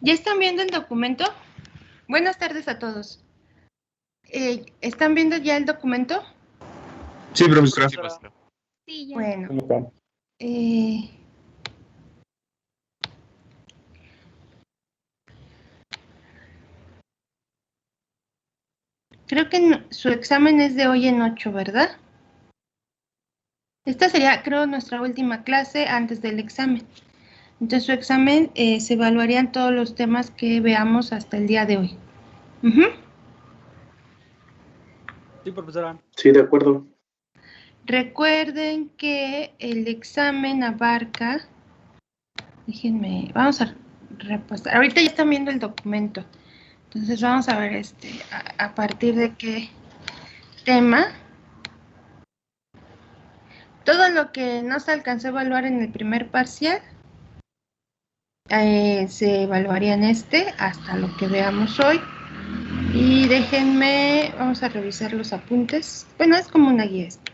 ¿Ya están viendo el documento? Buenas tardes a todos. ¿Están viendo ya el documento? Sí, profesora. Sí, ya. Bueno. Creo que su examen es de hoy en 8, ¿verdad? Esta sería, creo, nuestra última clase antes del examen. Entonces, su examen se evaluarían todos los temas que veamos hasta el día de hoy. Sí, profesora. Sí, de acuerdo. Recuerden que el examen abarca... Déjenme, vamos a repasar. Ahorita ya están viendo el documento. Entonces vamos a ver a partir de qué tema. Todo lo que no se alcanzó a evaluar en el primer parcial se evaluaría en hasta lo que veamos hoy. Y déjenme, vamos a revisar los apuntes. Bueno, es como una guía esto.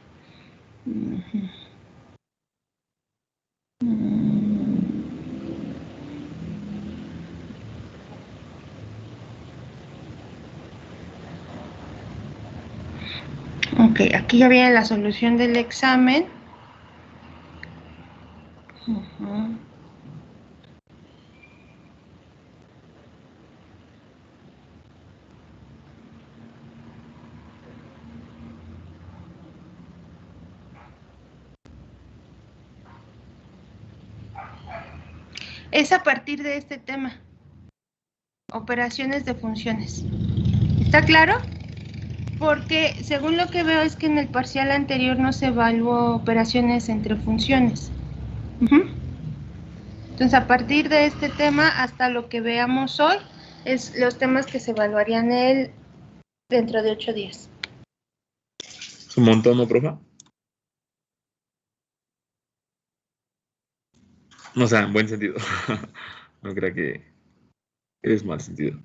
Ok, aquí ya viene la solución del examen. Es a partir de este tema. Operaciones de funciones. ¿Está claro? Porque según lo que veo es que en el parcial anterior no se evaluó operaciones entre funciones. Entonces, a partir de este tema hasta lo que veamos hoy, es los temas que se evaluarían dentro de 8 días. Es un montón, ¿no, profe? O sea, en buen sentido. No crea que es mal sentido.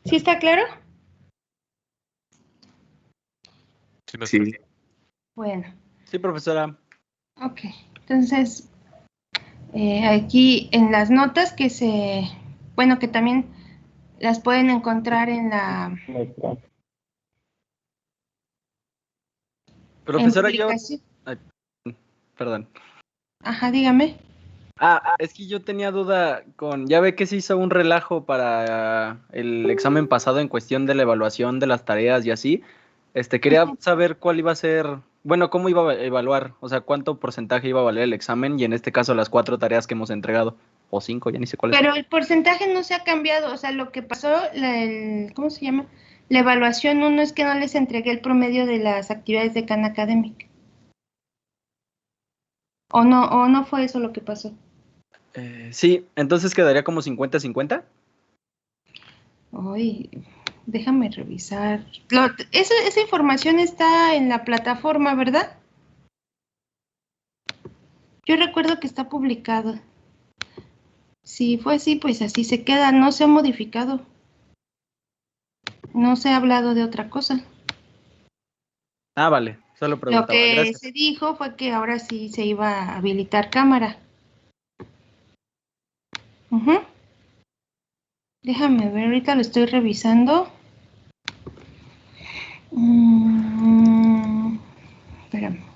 ¿Sí está claro? Sí. Bueno. Sí, profesora. Ok, entonces aquí en las notas bueno, que también las pueden encontrar en la... Profesora, en publicación. Perdón. Ajá, dígame. Es que yo tenía duda ya ve que se hizo un relajo para el examen pasado en cuestión de la evaluación de las tareas y así. Quería saber cuál iba a ser, bueno, cómo iba a evaluar, o sea, cuánto porcentaje iba a valer el examen y en este caso las 4 tareas que hemos entregado, o 5, ya ni sé cuáles. Pero el porcentaje no se ha cambiado, o sea, lo que pasó, ¿cómo se llama? La evaluación 1 es que no les entregué el promedio de las actividades de Khan Academic. O no fue eso lo que pasó. Sí, entonces quedaría como 50-50. Ay, déjame revisar. Esa información está en la plataforma, ¿verdad? Yo recuerdo que está publicado. Si fue así, pues así se queda, no se ha modificado. No se ha hablado de otra cosa. Vale, solo preguntaba. Lo que Gracias. se dijo fue que ahora sí se iba a habilitar cámara. Déjame ver, ahorita lo estoy revisando. Espérame.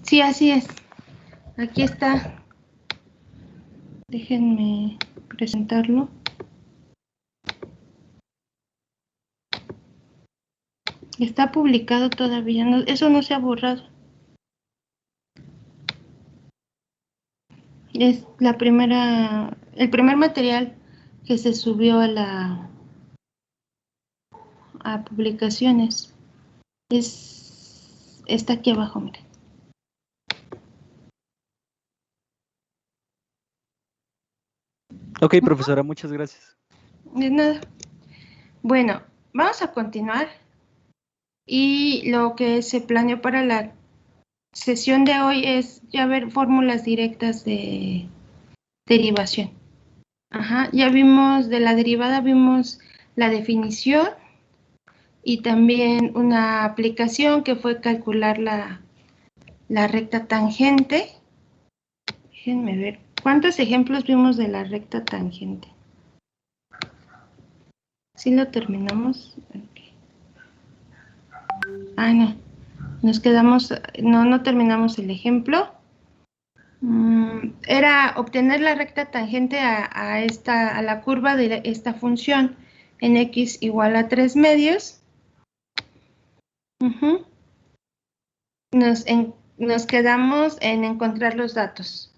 Sí, así es. Aquí está. Déjenme presentarlo. Está publicado todavía, no, eso no se ha borrado. Es el primer material que se subió a publicaciones. Está aquí abajo, mire. Ok, profesora, muchas gracias. De nada. Bueno, vamos a continuar. Y lo que se planeó para la sesión de hoy es ya ver fórmulas directas de derivación. Ajá, ya vimos de la derivada, vimos la definición y también una aplicación que fue calcular la recta tangente. Déjenme ver, ¿cuántos ejemplos vimos de la recta tangente? ¿Sí lo terminamos? Okay. Ah, no, nos quedamos, no terminamos el ejemplo. Era obtener la recta tangente a la curva de esta función en x igual a 3 medios. Nos quedamos en encontrar los datos.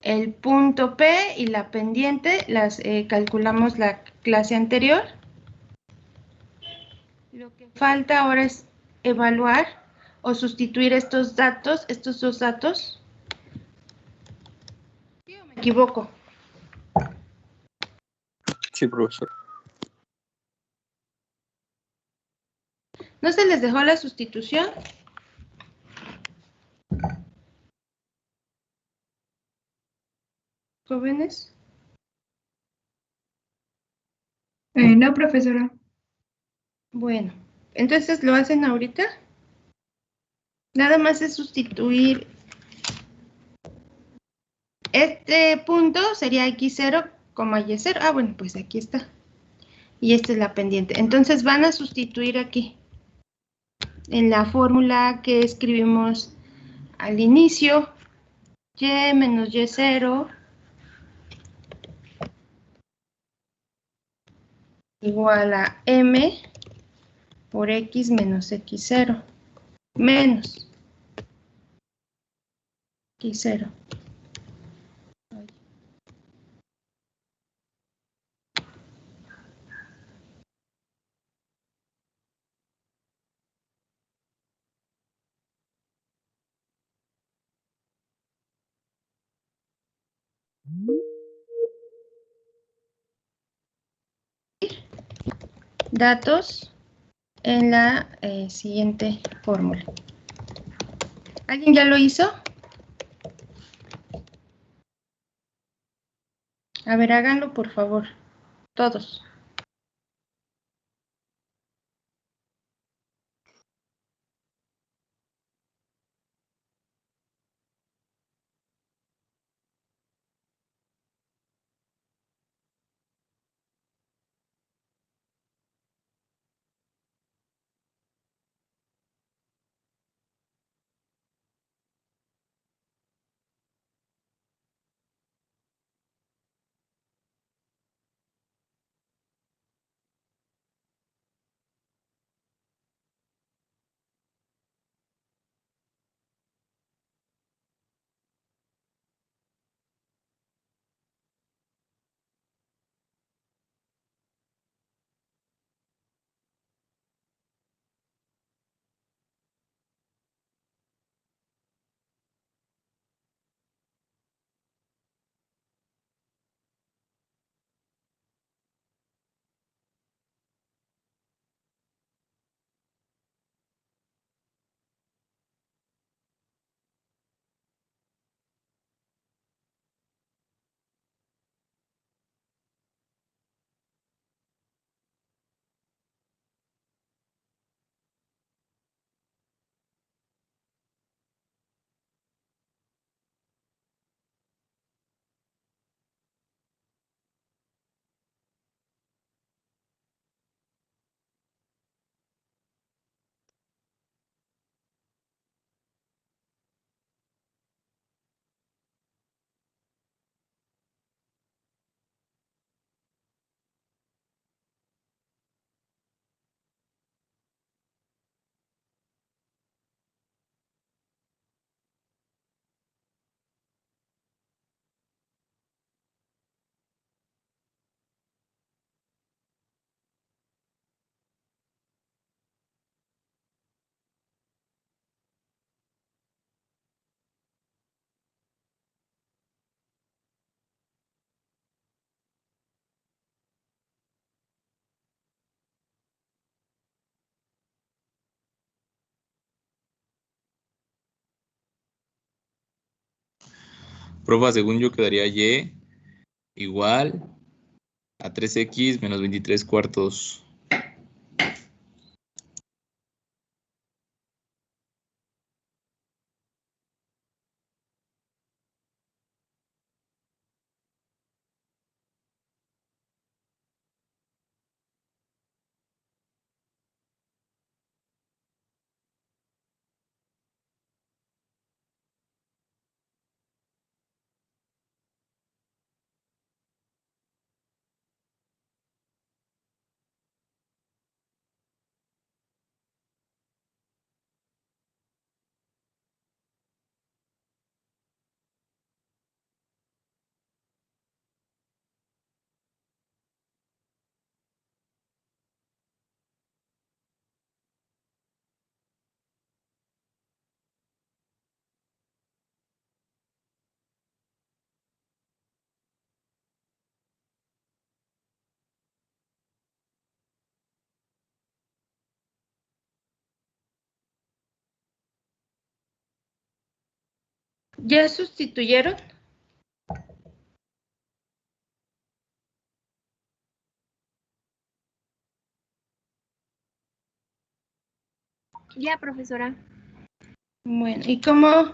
El punto P y la pendiente las calculamos la clase anterior. Lo que falta ahora es evaluar o sustituir estos dos datos. ¿Sí o me equivoco? Sí, profesor. ¿No se les dejó la sustitución? ¿Jóvenes? No, profesora. Bueno, entonces lo hacen ahorita. Nada más es sustituir. Este punto sería x0, y0. Ah, bueno, pues aquí está. Y esta es la pendiente. Entonces van a sustituir aquí. En la fórmula que escribimos al inicio, y menos y0 igual a m por x menos x0 menos x0. Datos en la siguiente fórmula. ¿Alguien ya lo hizo? A ver, háganlo por favor, todos. Profa, según yo quedaría y igual a 3x menos 23 cuartos. ¿Ya sustituyeron? Ya, profesora. Bueno, ¿y cómo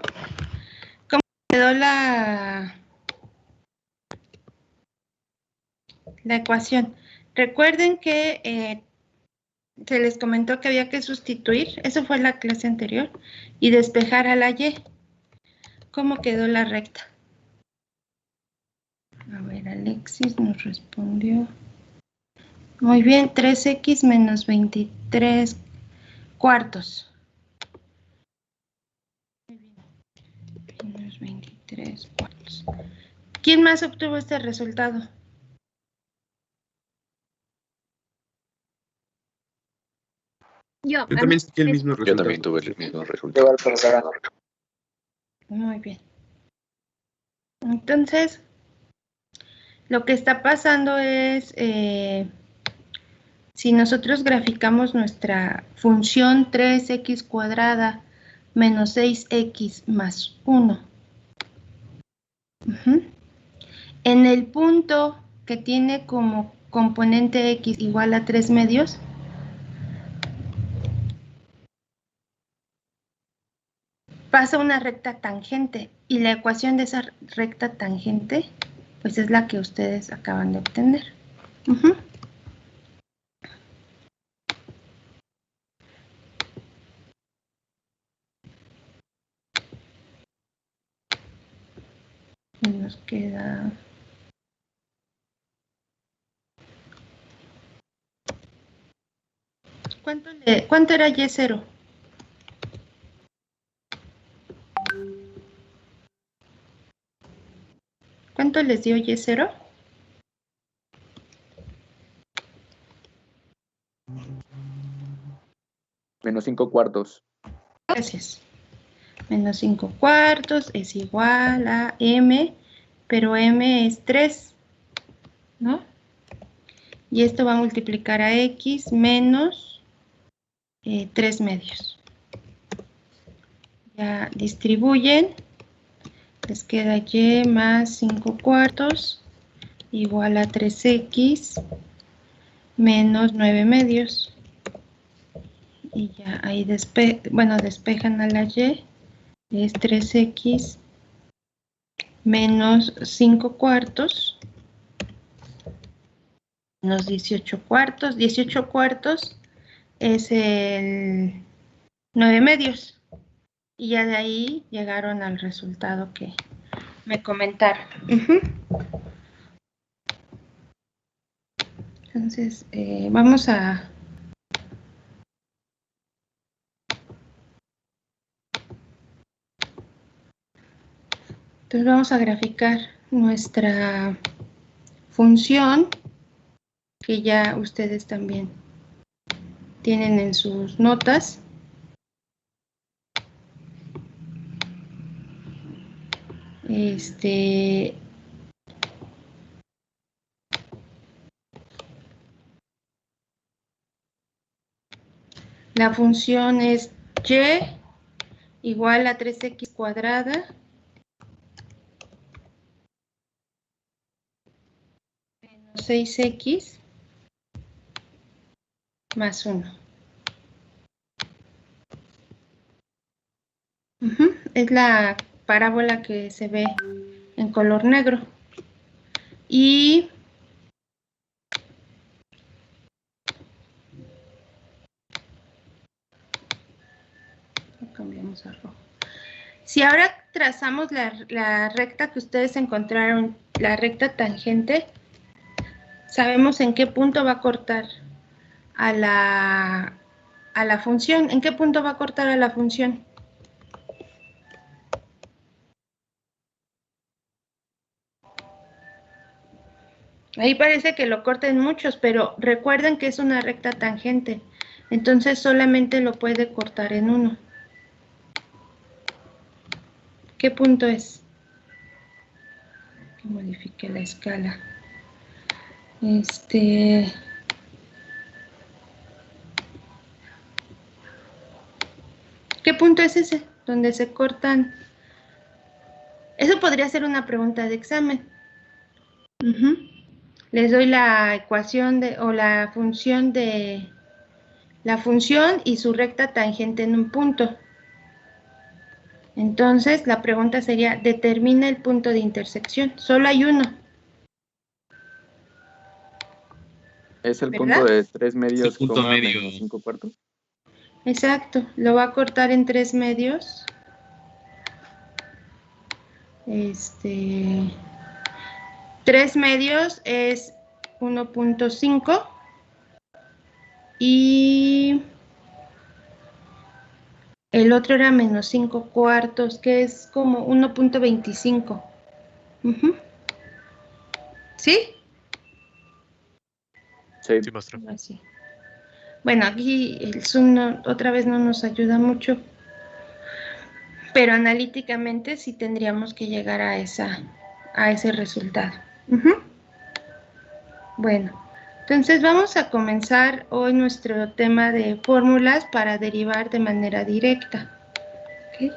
quedó la ecuación? Recuerden que se les comentó que había que sustituir, eso fue la clase anterior, y despejar a la y. ¿Cómo quedó la recta? A ver, Alexis nos respondió. Muy bien, 3x menos 23 cuartos. Menos 23 cuartos. ¿Quién más obtuvo este resultado? Yo también saqué el mismo Yo resultado. también tuve el mismo resultado. Igual, profesora. Muy bien. Entonces, lo que está pasando es, si nosotros graficamos nuestra función 3x cuadrada menos 6x más 1, en el punto que tiene como componente x igual a 3 medios, pasa una recta tangente y la ecuación de esa recta tangente pues es la que ustedes acaban de obtener. Y nos queda... ¿Cuánto era y0? ¿Cuánto les dio y0? Menos 5 cuartos. Gracias. Menos 5 cuartos es igual a m, pero m es 3, ¿no? Y esto va a multiplicar a x menos 3 medios. Ya distribuyen, les queda y más 5 cuartos igual a 3x menos 9 medios. Y ya ahí despejan a la y, es 3x menos 5 cuartos menos 18 cuartos. 18 cuartos es el 9 medios. Y ya de ahí llegaron al resultado que me comentaron. Entonces, vamos a... Entonces vamos a graficar nuestra función, que ya ustedes también tienen en sus notas. La función es y igual a 3x cuadrada 6x más 1. Es la parábola que se ve en color negro. Y lo cambiamos a rojo. Si ahora trazamos la recta que ustedes encontraron, la recta tangente, sabemos en qué punto va a cortar a la función. ¿En qué punto va a cortar a la función? Ahí parece que lo corten muchos, pero recuerden que es una recta tangente. Entonces solamente lo puede cortar en uno. ¿Qué punto es? Que modifique la escala. ¿Qué punto es ese? Donde se cortan. Eso podría ser una pregunta de examen. Les doy la ecuación o la función y su recta tangente en un punto. Entonces, la pregunta sería, determina el punto de intersección. Solo hay uno. Es el ¿Verdad? punto de 3 medios, punto coma, medio. menos 5 cuartos. Exacto, lo va a cortar en 3 medios. 3 medios es 1.5 y el otro era menos 5 cuartos, que es como 1.25. ¿Sí? Sí. Sí, maestra. Así. Bueno, aquí el Zoom otra vez no nos ayuda mucho, pero analíticamente sí tendríamos que llegar a ese resultado. Bueno, entonces vamos a comenzar hoy nuestro tema de fórmulas para derivar de manera directa. ¿Okay?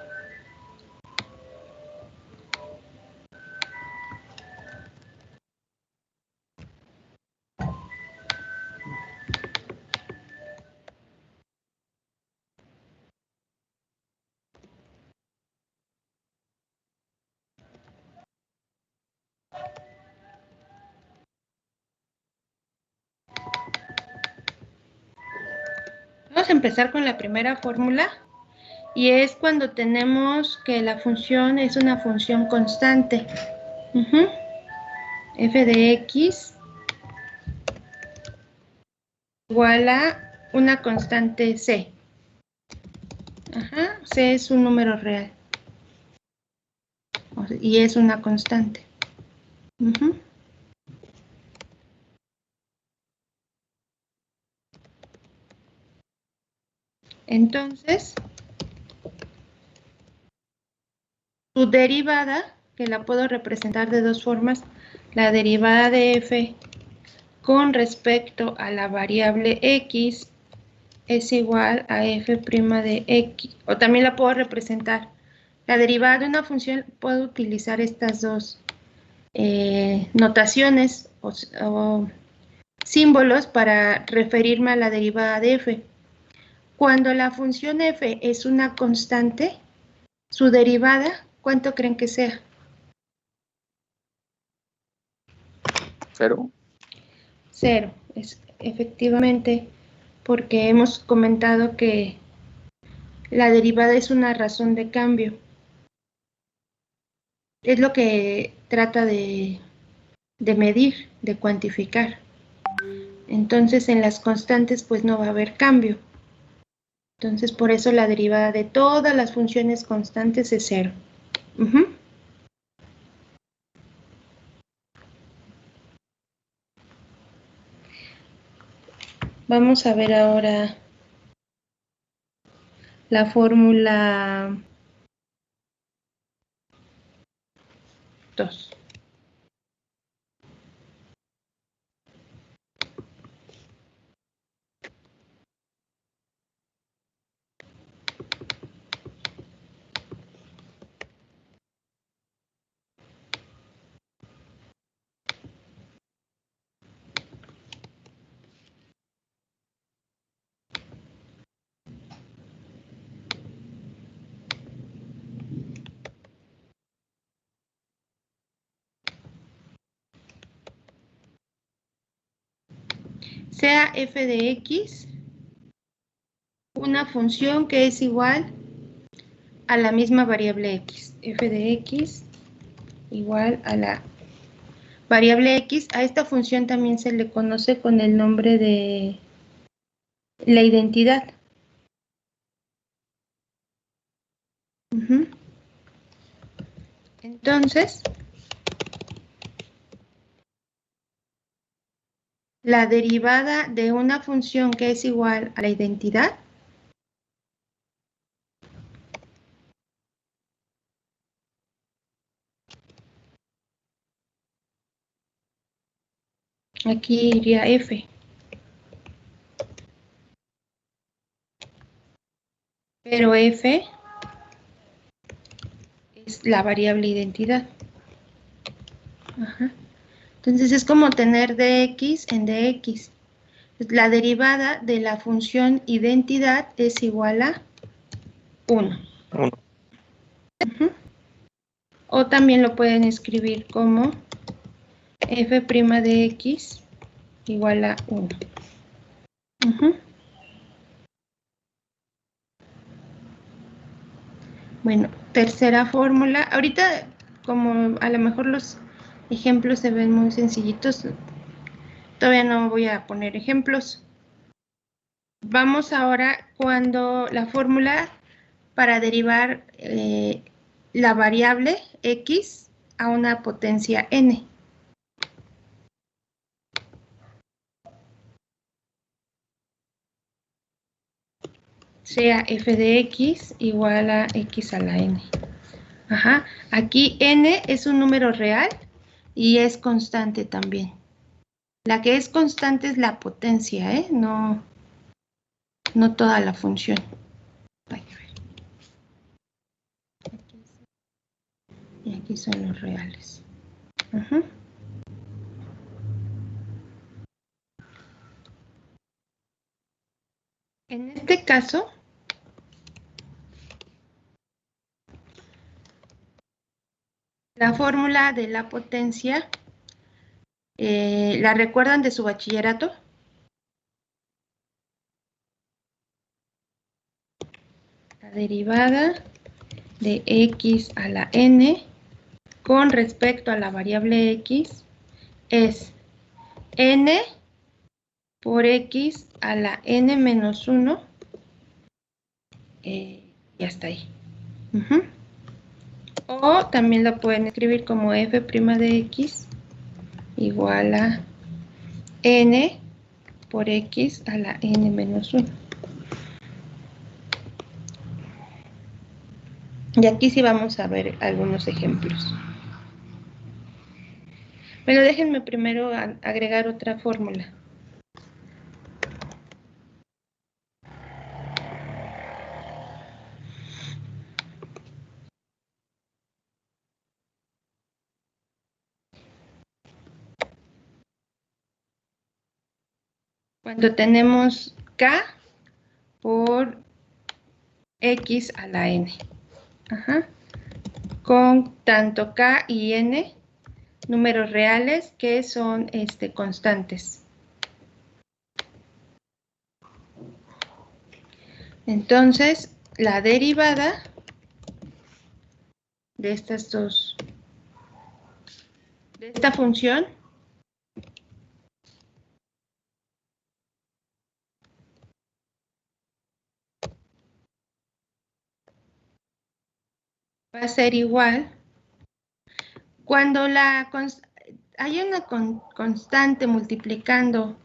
Vamos a empezar con la primera fórmula y es cuando tenemos que la función es una función constante. F de x igual a una constante c. C es un número real y es una constante. Entonces, su derivada, que la puedo representar de dos formas, la derivada de f con respecto a la variable x es igual a f' de x, o también la puedo representar. La derivada de una función, puedo utilizar estas dos notaciones o símbolos para referirme a la derivada de f. Cuando la función f es una constante, su derivada, ¿cuánto creen que sea? 0. 0, es efectivamente, porque hemos comentado que la derivada es una razón de cambio. Es lo que trata de medir, de cuantificar. Entonces, en las constantes, pues no va a haber cambio. Entonces, por eso la derivada de todas las funciones constantes es 0. Vamos a ver ahora la fórmula 2. sea f de x una función que es igual a la misma variable x. F de x igual a la variable x. A esta función también se le conoce con el nombre de la identidad. Entonces, la derivada de una función que es igual a la identidad aquí iría f. Pero f es la variable identidad. Ajá. Entonces es como tener dx en dx. La derivada de la función identidad es igual a 1. O también lo pueden escribir como f' de x igual a 1. Bueno, tercera fórmula. Ahorita, como a lo mejor los ejemplos se ven muy sencillitos, todavía no voy a poner ejemplos. Vamos ahora cuando la fórmula para derivar la variable x a una potencia n. Sea f de x igual a x a la n. Ajá. Aquí n es un número real y es constante también. La que es constante es la potencia, no toda la función. Y aquí son los reales. Ajá. En este caso, la fórmula de la potencia, ¿la recuerdan de su bachillerato? La derivada de x a la n con respecto a la variable x es n por x a la n menos 1 y hasta ahí. O también la pueden escribir como f' de x igual a n por x a la n menos 1. Y aquí sí vamos a ver algunos ejemplos. Pero déjenme primero agregar otra fórmula. Cuando tenemos k por x a la n. Ajá. Con tanto k y n, números reales que son constantes. Entonces, la derivada de estas dos, de esta función, va a ser igual cuando hay una constante multiplicando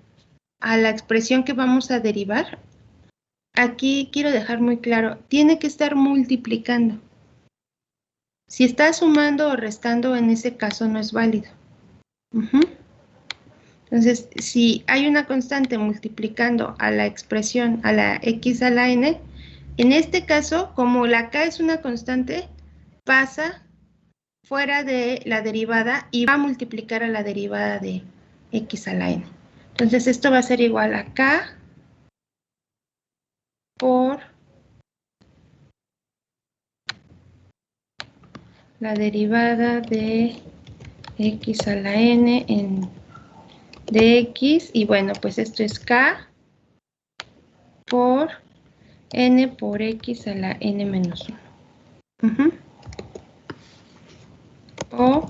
a la expresión que vamos a derivar. Aquí quiero dejar muy claro, tiene que estar multiplicando. Si está sumando o restando, en ese caso no es válido. Entonces, si hay una constante multiplicando a la expresión, a la x a la n, en este caso, como la k es una constante, pasa fuera de la derivada y va a multiplicar a la derivada de x a la n. Entonces, esto va a ser igual a k por la derivada de x a la n en de X, y bueno, pues esto es K por N por X a la N menos 1. O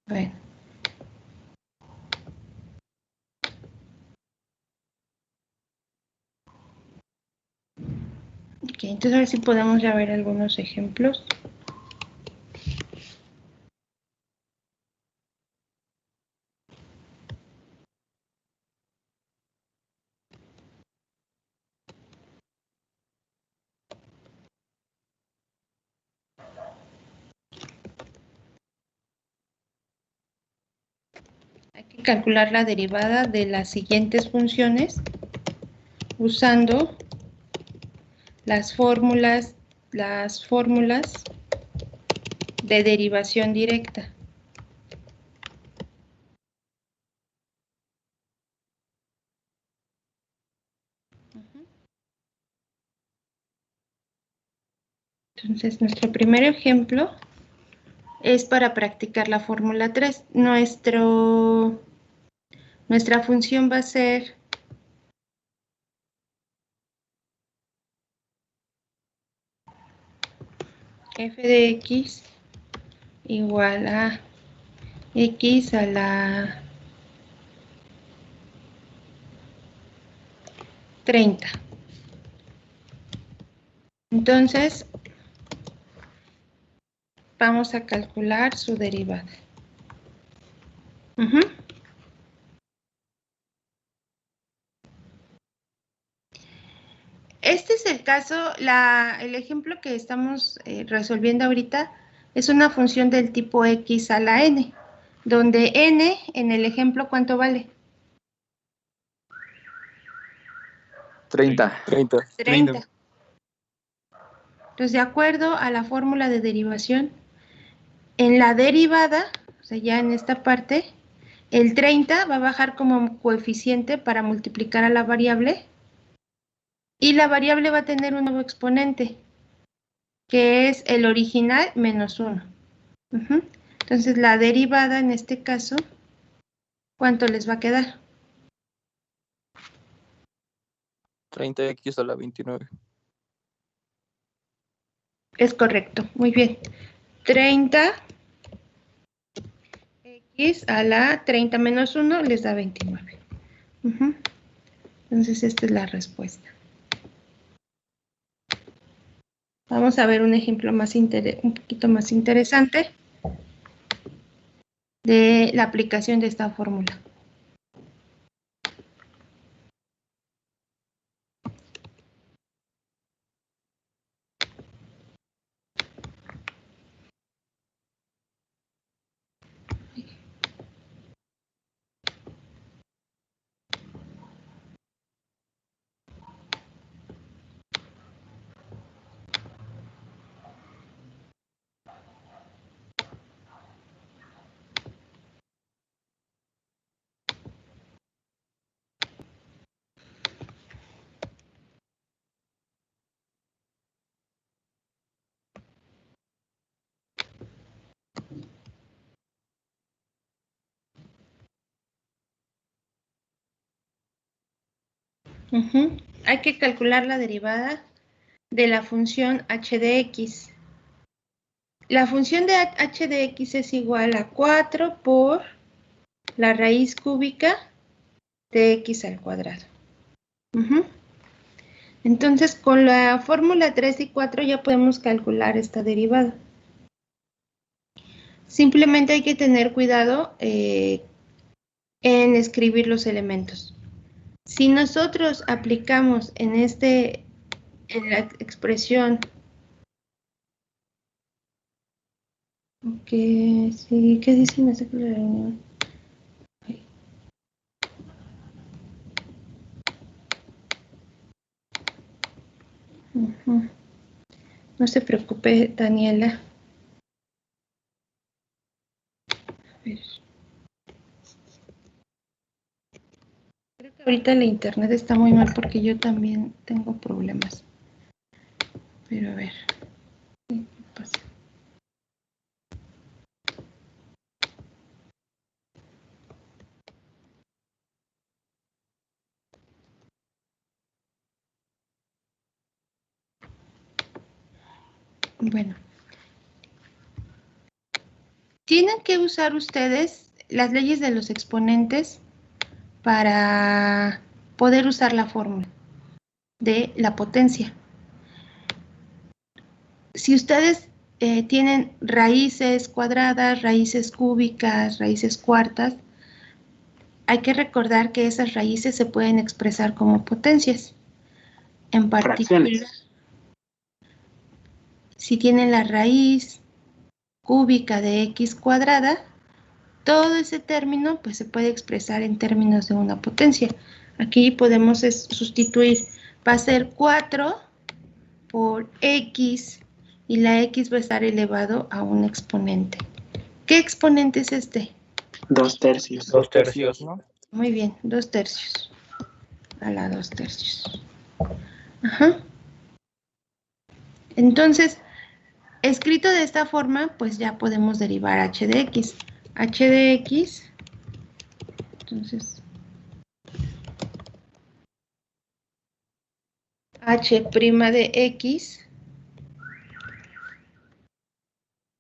bueno. Ok, entonces a ver si podemos ya ver algunos ejemplos. Hay que calcular la derivada de las siguientes funciones usando las fórmulas de derivación directa. Entonces, nuestro primer ejemplo es para practicar la fórmula 3. Nuestra función va a ser f de x igual a x a la 30. Entonces, vamos a calcular su derivada. Este es el caso, el ejemplo que estamos resolviendo ahorita es una función del tipo x a la n, donde n en el ejemplo, ¿cuánto vale? 30. 30. Entonces, de acuerdo a la fórmula de derivación, en la derivada, o sea, ya en esta parte, el 30 va a bajar como coeficiente para multiplicar a la variable, y la variable va a tener un nuevo exponente, que es el original menos 1. Entonces, la derivada en este caso, ¿cuánto les va a quedar? 30x a la 29. Es correcto, muy bien. 30x a la 30 menos 1 les da 29. Entonces, esta es la respuesta. Vamos a ver un ejemplo un poquito más interesante de la aplicación de esta fórmula. Hay que calcular la derivada de la función h de x. La función de h de x es igual a 4 por la raíz cúbica de x al cuadrado. Entonces, con la fórmula 3 y 4 ya podemos calcular esta derivada. Simplemente hay que tener cuidado en escribir los elementos. Si nosotros aplicamos en la expresión, sí, ¿qué dice en esta reunión? No se preocupe, Daniela. Ahorita el internet está muy mal porque yo también tengo problemas. Pero a ver. ¿Qué pasa? Bueno. Tienen que usar ustedes las leyes de los exponentes para poder usar la fórmula de la potencia. Si ustedes tienen raíces cuadradas, raíces cúbicas, raíces cuartas, hay que recordar que esas raíces se pueden expresar como potencias. En particular, si tienen la raíz cúbica de x cuadrada, todo ese término pues se puede expresar en términos de una potencia. Aquí podemos sustituir, va a ser 4 por x y la x va a estar elevado a un exponente. ¿Qué exponente es este? 2 tercios. 2 tercios, ¿no? Muy bien, 2 tercios. A la 2 tercios. Ajá. Entonces, escrito de esta forma, pues ya podemos derivar h de x. H de x, entonces, h' de x,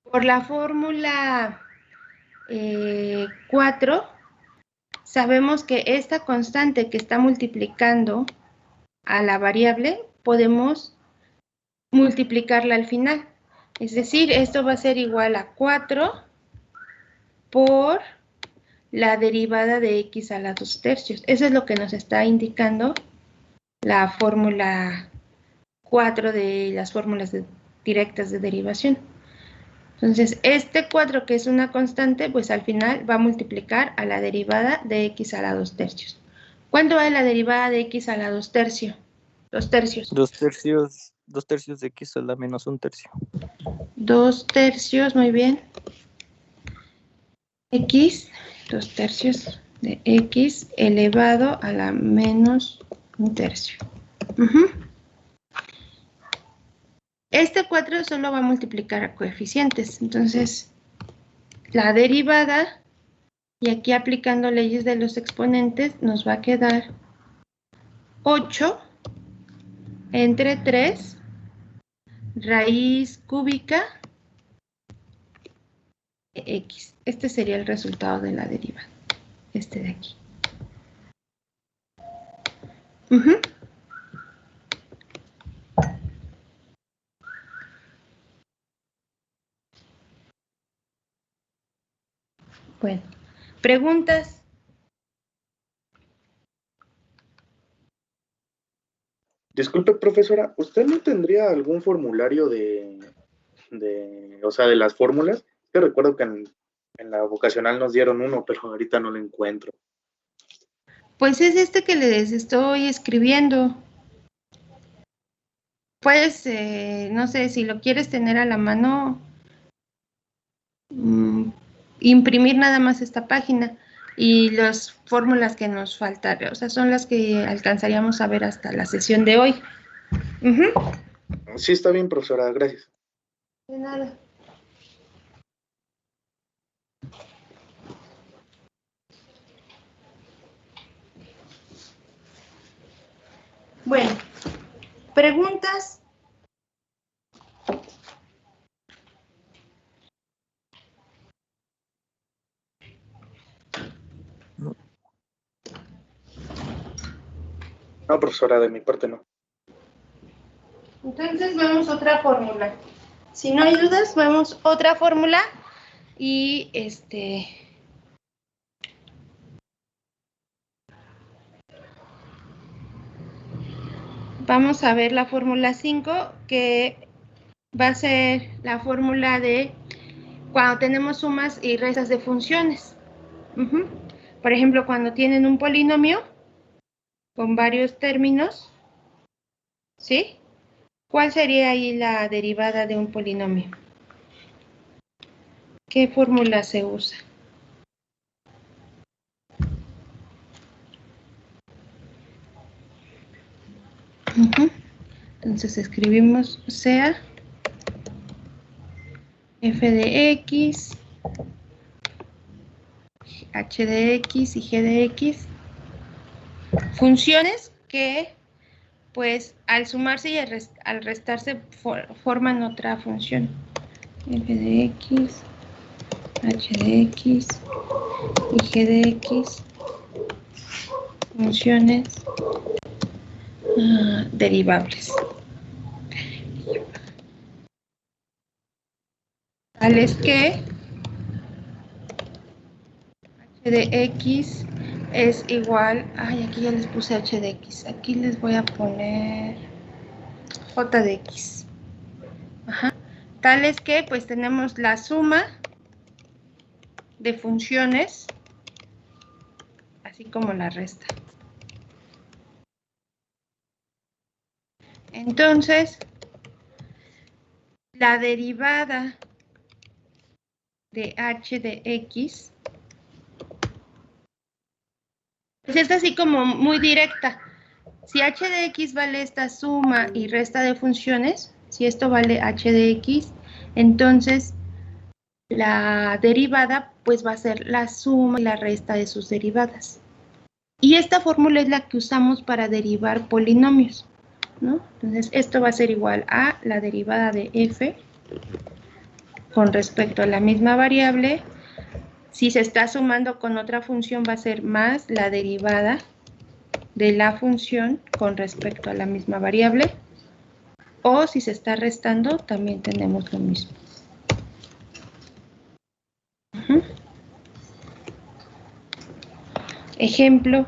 por la fórmula 4, sabemos que esta constante que está multiplicando a la variable, podemos multiplicarla al final. Es decir, esto va a ser igual a 4 por la derivada de x a la 2 tercios. Eso es lo que nos está indicando la fórmula 4 de las fórmulas directas de derivación. Entonces, este 4 que es una constante, pues al final va a multiplicar a la derivada de x a la 2 tercios. ¿Cuánto vale la derivada de x a la 2 tercios? 2 tercios. 2 tercios, 2 tercios de x a la menos 1 tercio. 2 tercios, muy bien. X, 2 tercios de x elevado a la menos 1 tercio. Este 4 solo va a multiplicar a coeficientes. Entonces, la derivada, y aquí aplicando leyes de los exponentes, nos va a quedar 8 entre 3 raíz cúbica de x. Este sería el resultado de la derivada. Este de aquí. Bueno, ¿preguntas? Disculpe, profesora, ¿usted no tendría algún formulario o sea, de las fórmulas? Yo recuerdo que en la vocacional nos dieron uno, pero ahorita no lo encuentro. Pues es este que les estoy escribiendo. Pues, no sé, si lo quieres tener a la mano, imprimir nada más esta página y las fórmulas que nos faltan, o sea, son las que alcanzaríamos a ver hasta la sesión de hoy. Sí, está bien, profesora, gracias. De nada. Bueno, ¿preguntas? No, profesora, de mi parte no. Entonces vemos otra fórmula. Si no hay dudas, vemos otra fórmula y vamos a ver la fórmula 5, que va a ser la fórmula de cuando tenemos sumas y restas de funciones. Por ejemplo, cuando tienen un polinomio con varios términos, ¿sí? ¿Cuál sería ahí la derivada de un polinomio? ¿Qué fórmula se usa? Ujú. Entonces escribimos sea f de x, h de x y g de x, funciones que pues al sumarse y al restarse forman otra función. F de x, h de x y g de x, funciones derivables. Tales que h de x es igual, aquí ya les puse h de x, aquí les voy a poner j de x. Ajá. Tales que pues tenemos la suma de funciones, así como la resta. Entonces, la derivada de h de x pues es así como muy directa. Si h de x vale esta suma y resta de funciones, si esto vale h de x, entonces la derivada pues va a ser la suma y la resta de sus derivadas. Y esta fórmula es la que usamos para derivar polinomios, ¿no? Entonces esto va a ser igual a la derivada de f con respecto a la misma variable. Si se está sumando con otra función va a ser más la derivada de la función con respecto a la misma variable, o si se está restando también tenemos lo mismo. Ejemplo.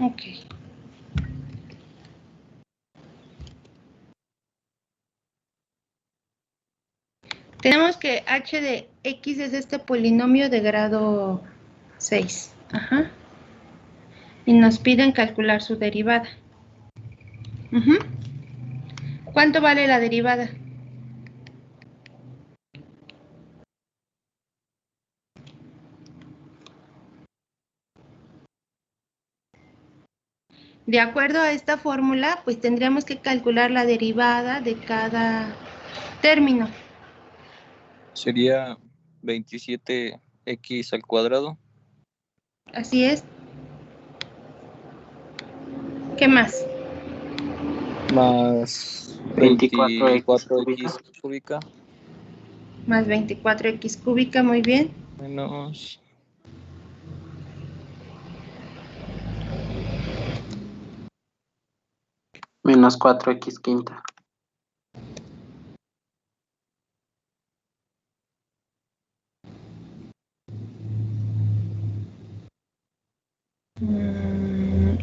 Ok. Tenemos que h de x es este polinomio de grado 6. Ajá. Y nos piden calcular su derivada. ¿Cuánto vale la derivada? De acuerdo a esta fórmula, pues tendríamos que calcular la derivada de cada término. Sería 27x al cuadrado. Así es. ¿Qué más? Más 24x 24x cúbica. Más 24x cúbica, muy bien. Menos menos 4x quinta.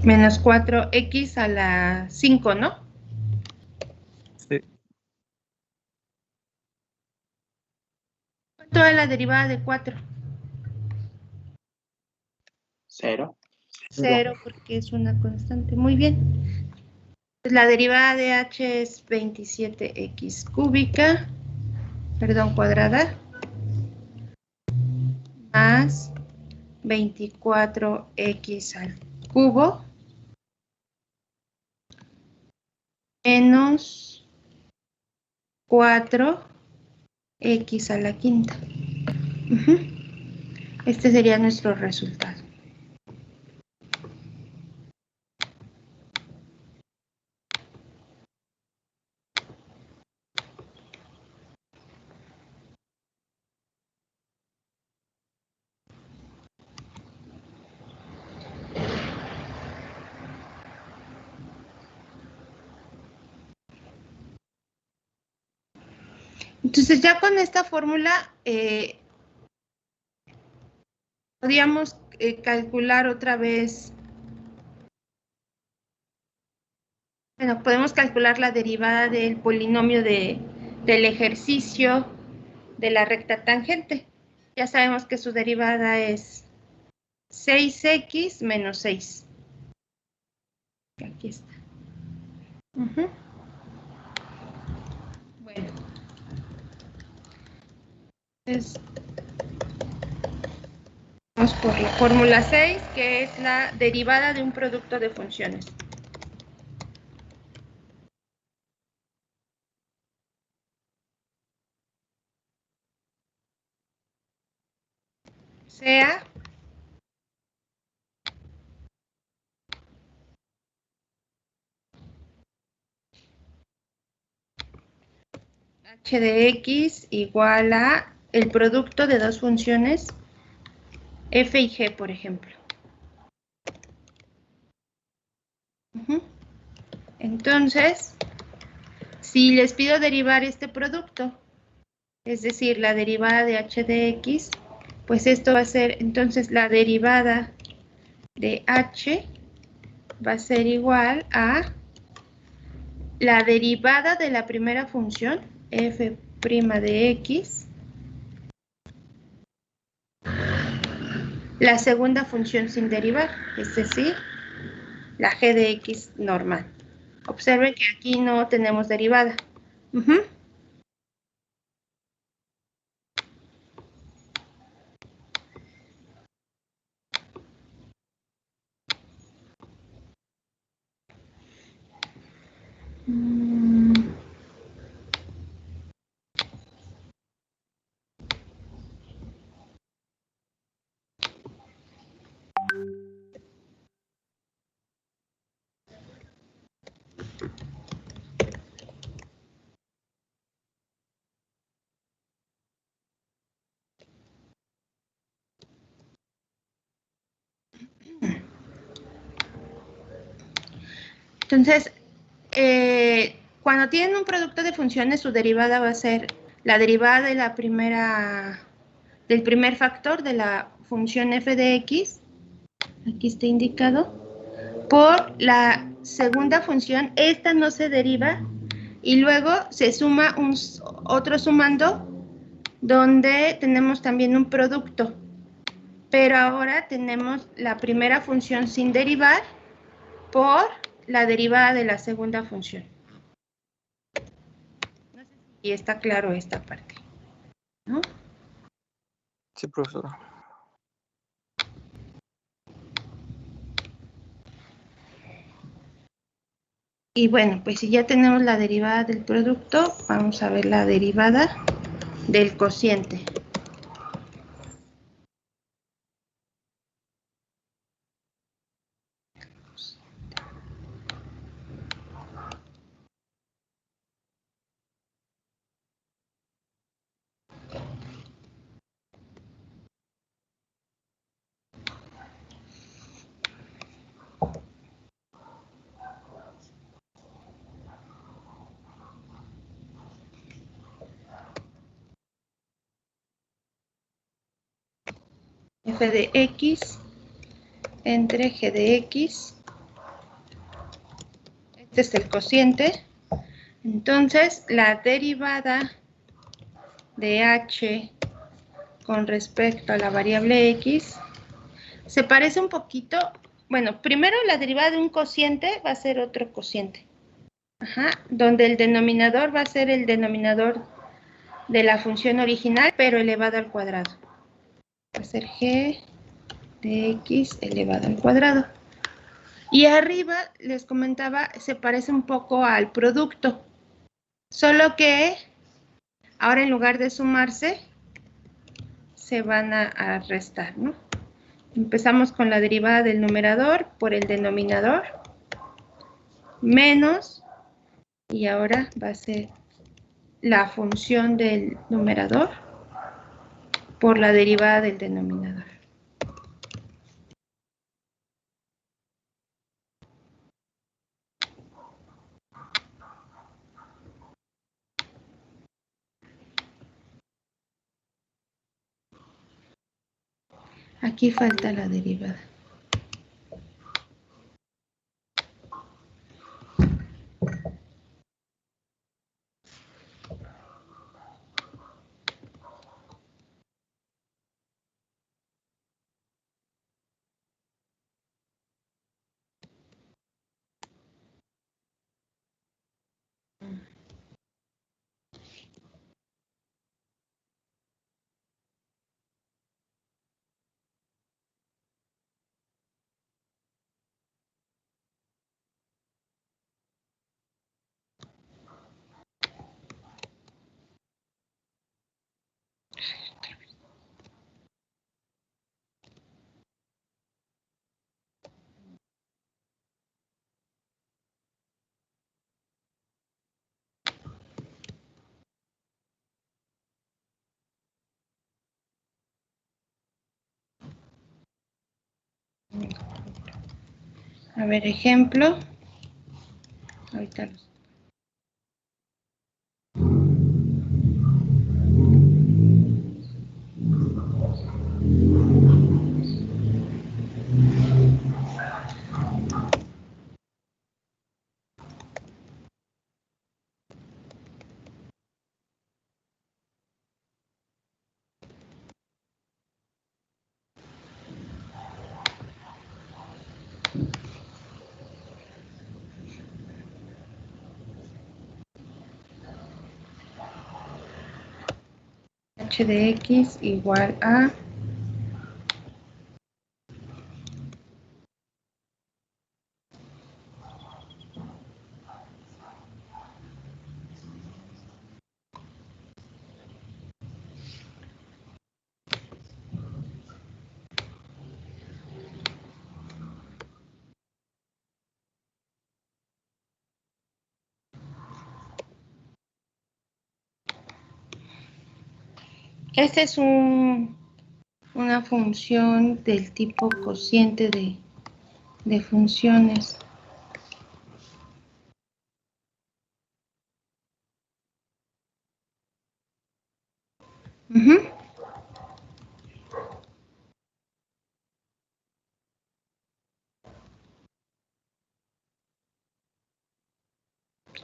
Menos 4x a la 5, ¿no? sí, ¿Cuánto es la derivada de 4? 0. 0, porque es una constante. Muy bien. Pues la derivada de h es 27x cúbica, perdón, cuadrada, más 24x al cubo, menos 4x a la quinta. Este sería nuestro resultado. Entonces ya con esta fórmula podríamos calcular otra vez. Bueno, podemos calcular la derivada del polinomio del ejercicio de la recta tangente. Ya sabemos que su derivada es 6x menos 6. Aquí está. Bueno. Entonces, vamos por la fórmula 6, que es la derivada de un producto de funciones. Sea h de x igual a el producto de dos funciones f y g, por ejemplo. Entonces, si les pido derivar este producto, es decir, la derivada de h de x, pues esto va a ser, entonces la derivada de h va a ser igual a la derivada de la primera función, f' de x, la segunda función sin derivar, es decir, la g de x normal. Observen que aquí no tenemos derivada. Entonces, cuando tienen un producto de funciones, su derivada va a ser la derivada de la del primer factor de la función f de x, aquí está indicado, por la segunda función, esta no se deriva, y luego se suma otro sumando, donde tenemos también un producto, pero ahora tenemos la primera función sin derivar por la derivada de la segunda función. No sé si está claro esta parte, ¿no? Sí, profesora. Y bueno, pues si ya tenemos la derivada del producto, vamos a ver la derivada del cociente. F de x entre g de x. Este es el cociente. Entonces, la derivada de h con respecto a la variable x se parece un poquito. Bueno, primero la derivada de un cociente va a ser otro cociente. Donde el denominador va a ser el denominador de la función original, pero elevado al cuadrado. Va a ser g de x elevado al cuadrado. Y arriba, les comentaba, se parece un poco al producto. Solo que ahora en lugar de sumarse, se van a restar, ¿no? Empezamos con la derivada del numerador por el denominador, menos, y ahora va a ser la función del numerador por la derivada del denominador. Aquí falta la derivada. A ver, ejemplo. Ahorita los... h de x igual a Esta es una función del tipo cociente de funciones. Ujú.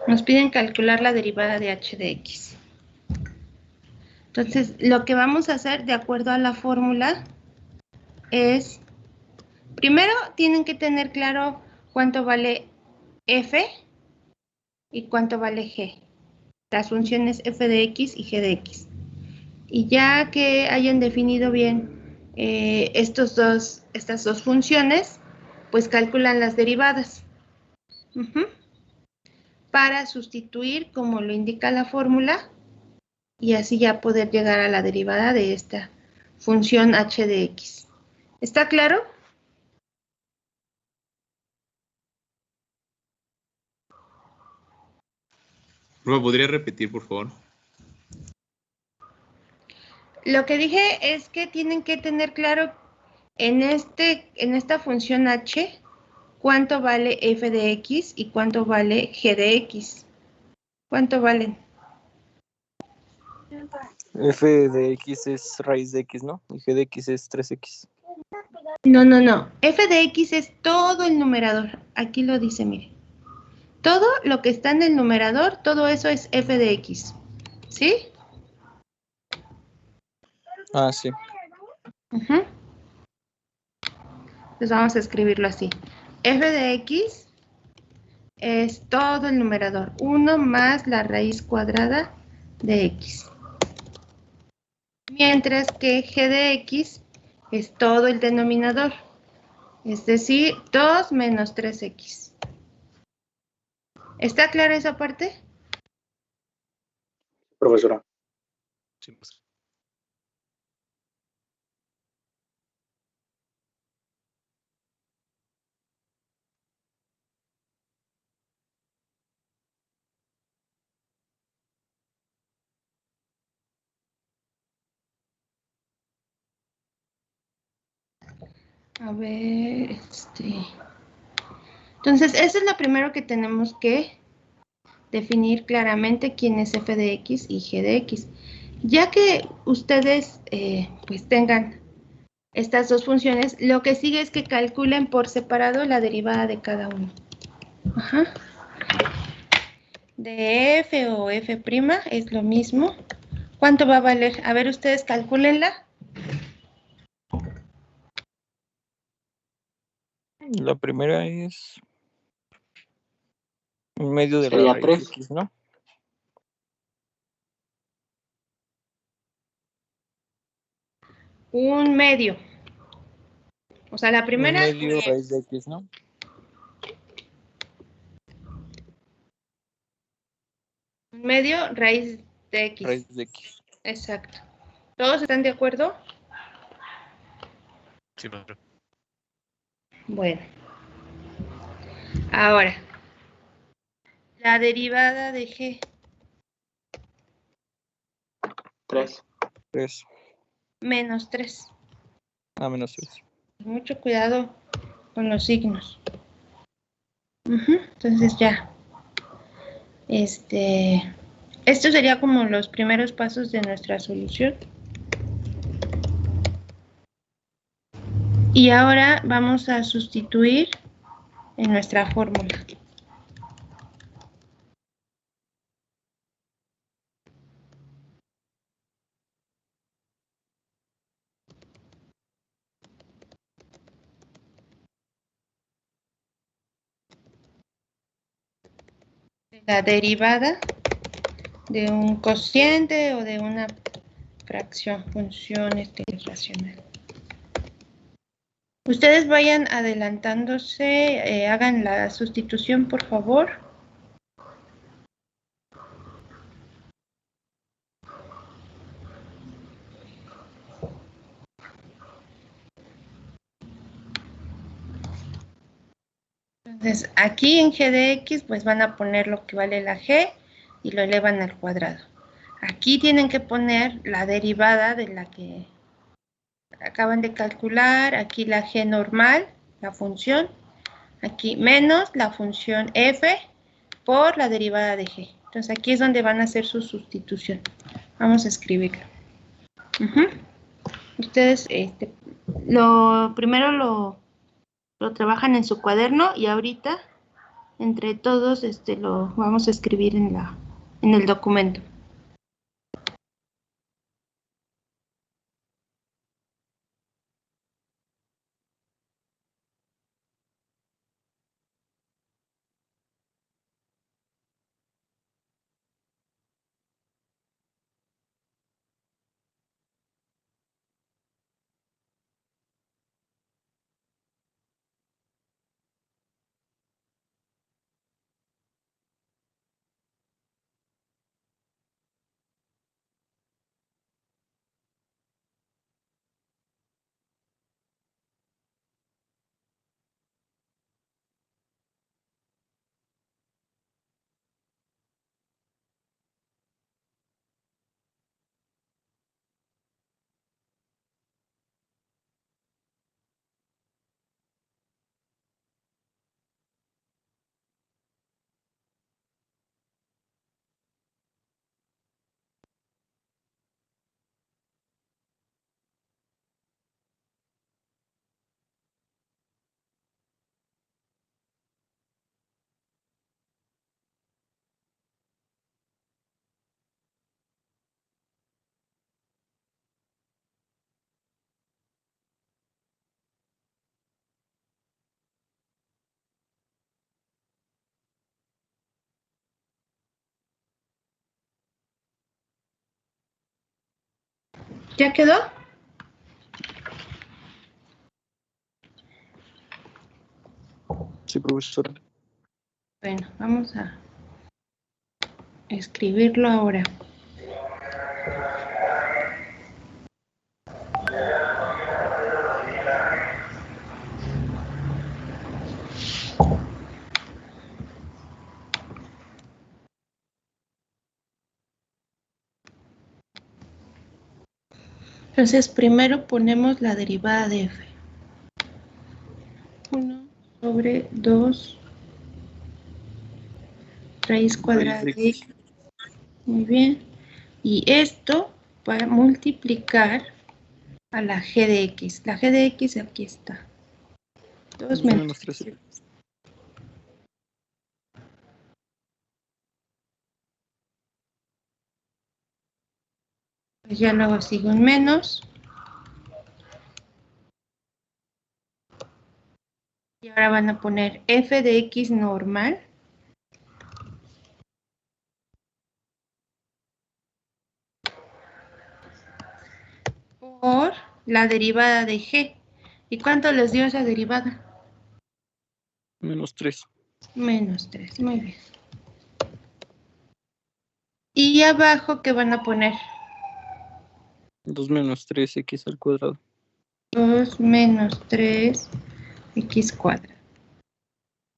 Nos piden calcular la derivada de h de x. Entonces, lo que vamos a hacer de acuerdo a la fórmula es, primero tienen que tener claro cuánto vale f y cuánto vale g. Las funciones f de x y g de x. Y ya que hayan definido bien estas dos funciones, pues calculan las derivadas. Para sustituir como lo indica la fórmula y así ya poder llegar a la derivada de esta función h de x. ¿Está claro? ¿Lo podría repetir, por favor? Lo que dije es que tienen que tener claro en esta función h cuánto vale f de x y cuánto vale g de x. ¿Cuánto valen? F de x es raíz de x, ¿no? Y g de x es 3x. No. F de x es todo el numerador. Aquí lo dice, mire. Todo lo que está en el numerador, todo eso es f de x. ¿Sí? Ah, sí. Entonces vamos a escribirlo así. F de x es todo el numerador. 1 más la raíz cuadrada de x. Mientras que g de x es todo el denominador. Es decir, 2 menos 3x. ¿Está clara esa parte? Profesora. Sí, pues. A ver, Entonces, eso es lo primero que tenemos que definir claramente quién es f de x y g de x. Ya que ustedes pues tengan estas dos funciones, lo que sigue es que calculen por separado la derivada de cada uno. Ajá. De f o f' es lo mismo. ¿Cuánto va a valer? A ver, ustedes calcúlenla. La primera es un medio de la Sería raíz de 3. x, ¿no? Un medio. O sea, la Un primera medio raíz de x, ¿no? un medio raíz de x. Raíz de x. Exacto. ¿Todos están de acuerdo? Sí, maestro. Bueno. Ahora, la derivada de g. 3. 3. Menos 3. Menos 3. Mucho cuidado con los signos. Entonces ya. Esto sería como los primeros pasos de nuestra solución. Y ahora vamos a sustituir en nuestra fórmula. La derivada de un cociente o de una fracción, función racional. Ustedes vayan adelantándose, hagan la sustitución, por favor. Entonces, aquí en g de x, pues van a poner lo que vale la g y lo elevan al cuadrado. Aquí tienen que poner la derivada de la que acaban de calcular, aquí la g normal, la función, aquí menos la función f por la derivada de g. Entonces aquí es donde van a hacer su sustitución. Vamos a escribirlo. Ustedes primero lo trabajan en su cuaderno y ahorita entre todos lo vamos a escribir en el documento. ¿Ya quedó? Sí, profesor. Bueno, vamos a escribirlo ahora. Entonces, primero ponemos la derivada de f. sobre 2 raíz cuadrada de x. Muy bien. Y esto va a multiplicar a la g de x. La g de x aquí está. 2 menos 3. Pues ya luego sigo un menos. Y ahora van a poner f de x normal. Por la derivada de g. ¿Y cuánto les dio esa derivada? Menos 3. Menos 3, muy bien. Y abajo, ¿qué van a poner? 2 menos 3x al cuadrado. 2 menos 3x cuadrado.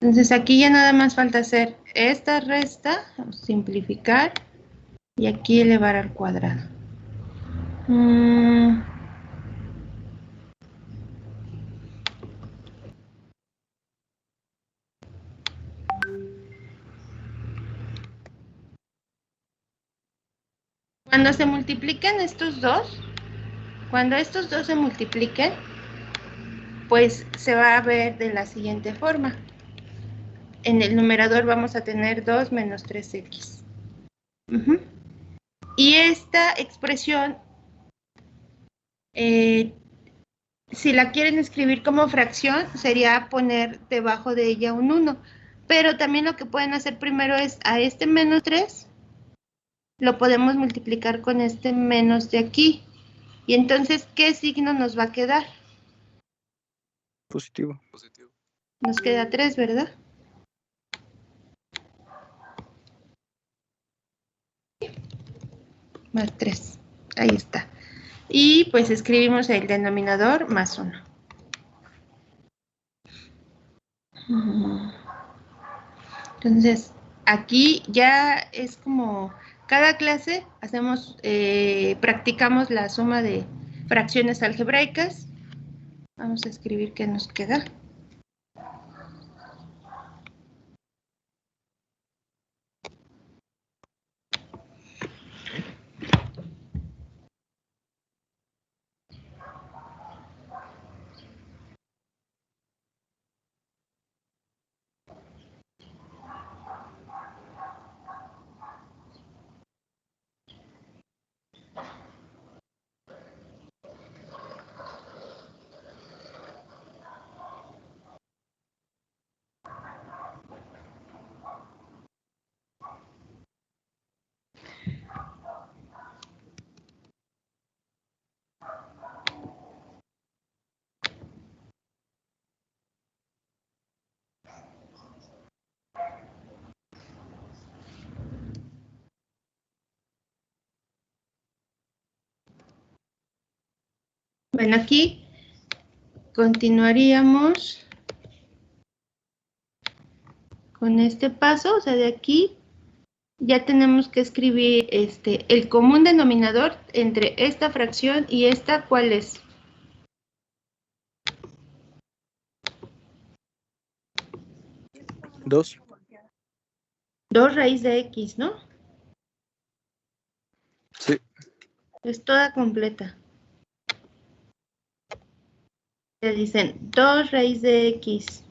Entonces aquí ya nada más falta hacer esta resta, simplificar, y aquí elevar al cuadrado. Cuando se multipliquen estos dos, cuando estos dos se multipliquen, pues se va a ver de la siguiente forma. En el numerador vamos a tener 2 menos 3x. Y esta expresión, si la quieren escribir como fracción, sería poner debajo de ella un 1. Pero también lo que pueden hacer primero es a este menos 3, lo podemos multiplicar con este menos de aquí. Y entonces, ¿qué signo nos va a quedar? Positivo. Nos queda 3, ¿verdad? Más 3. Ahí está. Y pues escribimos el denominador más 1. Entonces, aquí ya es como cada clase hacemos, practicamos la suma de fracciones algebraicas. Vamos a escribir qué nos queda. Bueno, aquí continuaríamos con este paso, o sea, de aquí ya tenemos que escribir el común denominador entre esta fracción y esta, ¿cuál es? ¿2? 2 raíz de x, ¿no? Sí. Es toda completa. Le dicen 2 raíz de x.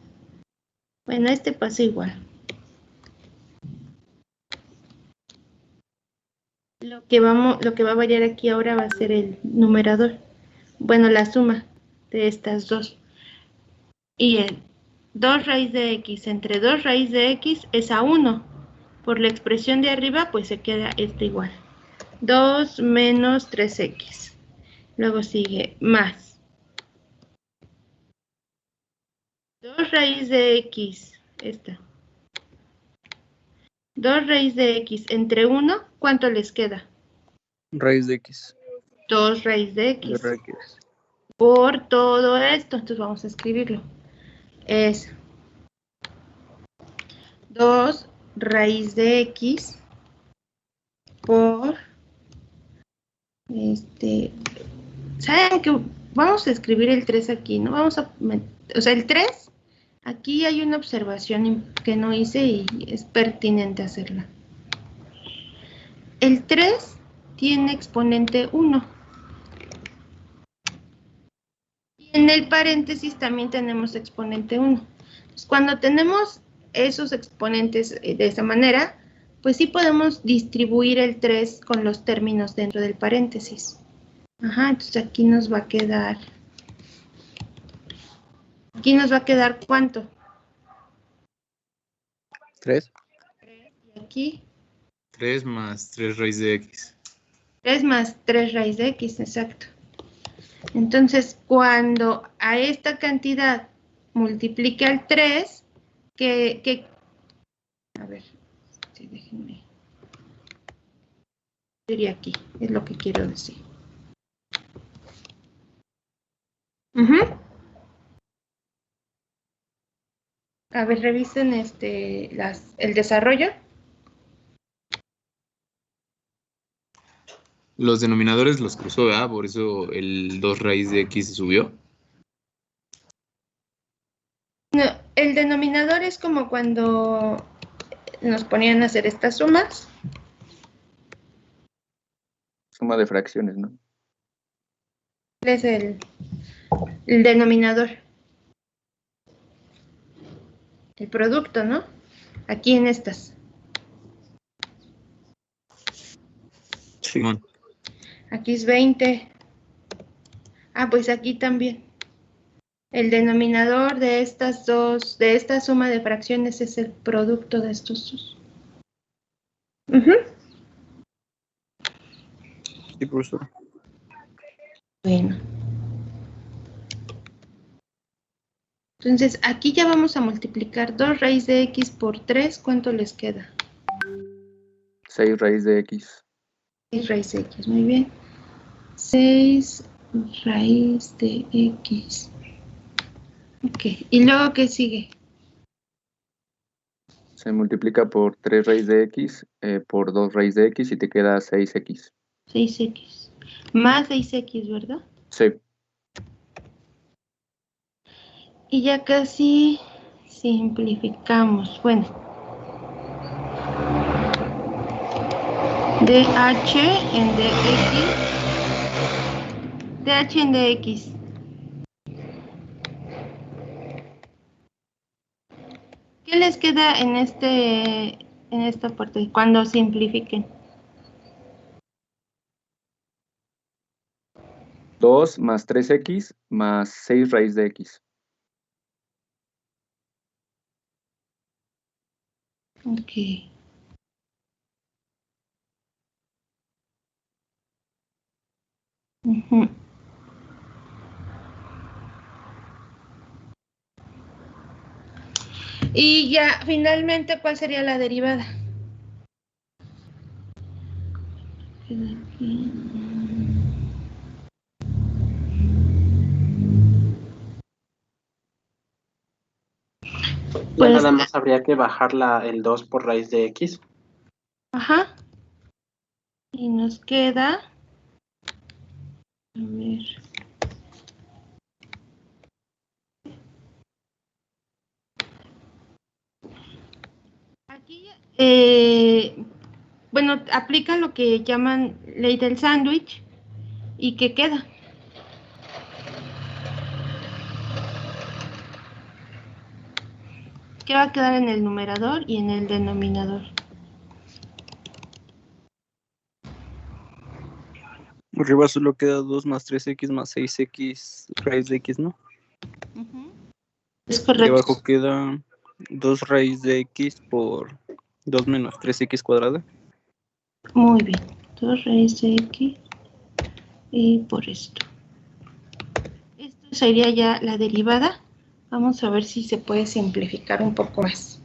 Bueno, este pasa igual. Lo que va a variar aquí ahora va a ser el numerador. Bueno, la suma de estas dos. Y el 2 raíz de x entre 2 raíz de x es a 1. Por la expresión de arriba, pues se queda igual. 2 menos 3x. Luego sigue más. 2 raíz de x, esta. 2 raíz de x entre 1, ¿cuánto les queda? Raíz de x. 2 raíz de x. De x. Por todo esto, entonces vamos a escribirlo. Es 2 raíz de x por ¿saben qué? Vamos a escribir el 3 aquí, ¿no? Vamos a, o sea, el 3 Aquí hay una observación que no hice y es pertinente hacerla. El 3 tiene exponente 1. Y en el paréntesis también tenemos exponente 1. Pues cuando tenemos esos exponentes de esa manera, pues sí podemos distribuir el 3 con los términos dentro del paréntesis. Ajá, entonces aquí nos va a quedar... Aquí nos va a quedar ¿cuánto? 3. Y aquí 3 más 3 raíz de x. 3 más 3 raíz de x, exacto. Entonces, cuando a esta cantidad multiplique al 3, a ver, sí, déjenme. Sería aquí, es lo que quiero decir. A ver, revisen el desarrollo. Los denominadores los cruzó, ¿verdad? Por eso el 2 raíz de x se subió. No, el denominador es como cuando nos ponían a hacer estas sumas. Suma de fracciones, ¿no? Es el denominador. El producto, ¿no? Aquí en estas. Simón. Aquí es 20. Ah, pues aquí también. El denominador de estas dos, de esta suma de fracciones es el producto de estos dos. Sí, profesor. Bueno. Entonces, aquí ya vamos a multiplicar 2 raíz de x por 3. ¿Cuánto les queda? 6 raíz de x. 6 raíz de x, muy bien. 6 raíz de x. Ok, ¿y luego qué sigue? Se multiplica por 3 raíz de x por 2 raíz de x y te queda 6x. 6x. Más 6x, ¿verdad? Sí. Y ya casi simplificamos. Bueno. dh en dx. dh en dx. ¿Qué les queda en esta parte cuando simplifiquen? 2 más 3x más 6 raíz de x. Ok. Y ya, finalmente, ¿cuál sería la derivada? Ya nada más habría que bajar el 2 por raíz de x. Ajá. Y nos queda... A ver... Aquí, bueno, aplica lo que llaman ley del sándwich. ¿Y qué queda? ¿Qué va a quedar en el numerador y en el denominador? Arriba solo queda 2 más 3x más 6x raíz de x, ¿no? Es Y correcto. abajo queda 2 raíz de x por 2 menos 3x cuadrada. Muy bien. 2 raíz de x y por esto. Esto sería ya la derivada. Vamos a ver si se puede simplificar un poco más.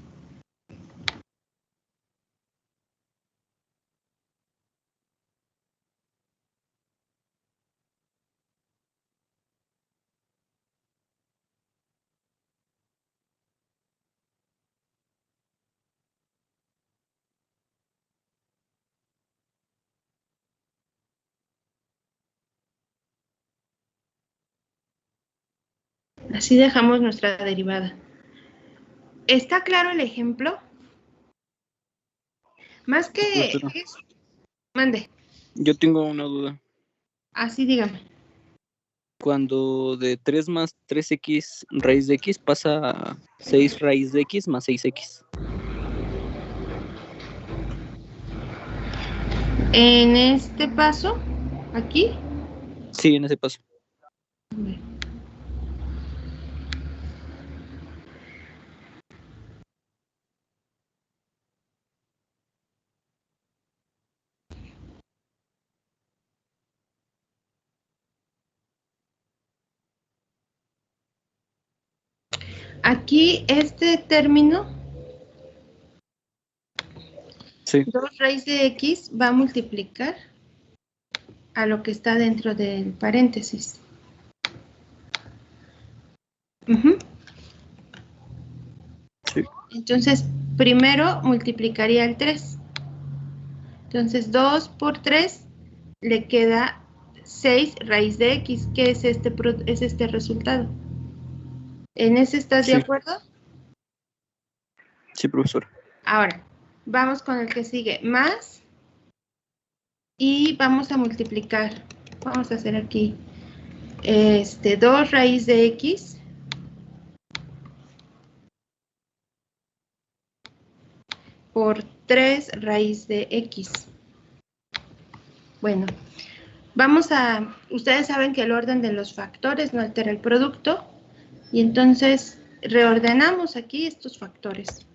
Así dejamos nuestra derivada. ¿Está claro el ejemplo? Más que... Profesora, Mande, yo tengo una duda. así dígame. Cuando de 3 más 3x raíz de x pasa a 6 raíz de x más 6x. En este paso, aquí, Sí, en ese paso. aquí este término, Sí, 2 raíz de x va a multiplicar a lo que está dentro del paréntesis. Ujú. sí. Entonces, primero multiplicaría el 3. Entonces, 2 por 3 le queda 6 raíz de x, que es este resultado. ¿En ese estás de Sí, acuerdo? sí, profesor. Ahora, vamos con el que sigue, más, y vamos a multiplicar. Vamos a hacer aquí 2 raíz de x por 3 raíz de x. Bueno, ustedes saben que el orden de los factores no altera el producto, y entonces reordenamos aquí estos factores.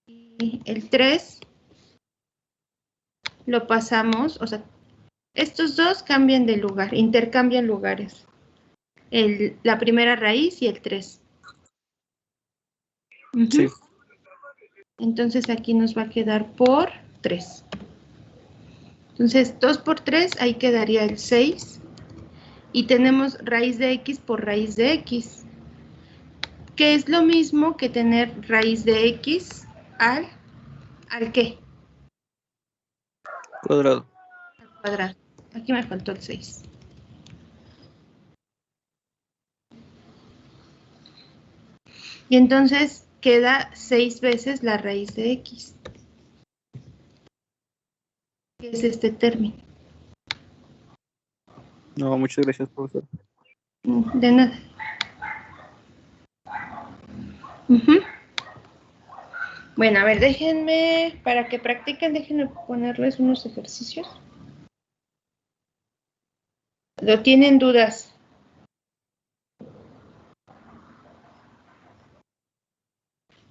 Y el 3 lo pasamos, o sea, estos dos cambian de lugar, intercambian lugares. La primera raíz y el 3. Sí. Entonces aquí nos va a quedar por 3. Entonces 2 por 3, ahí quedaría el 6. Y tenemos raíz de x por raíz de x, que es lo mismo que tener raíz de x ¿al qué? Cuadrado. Al cuadrado. Aquí me faltó el 6. Y entonces queda 6 veces la raíz de x, que es este término. No, muchas gracias, profesor. De nada. Bueno, a ver, déjenme, para que practiquen, déjenme ponerles unos ejercicios. ¿Lo tienen dudas?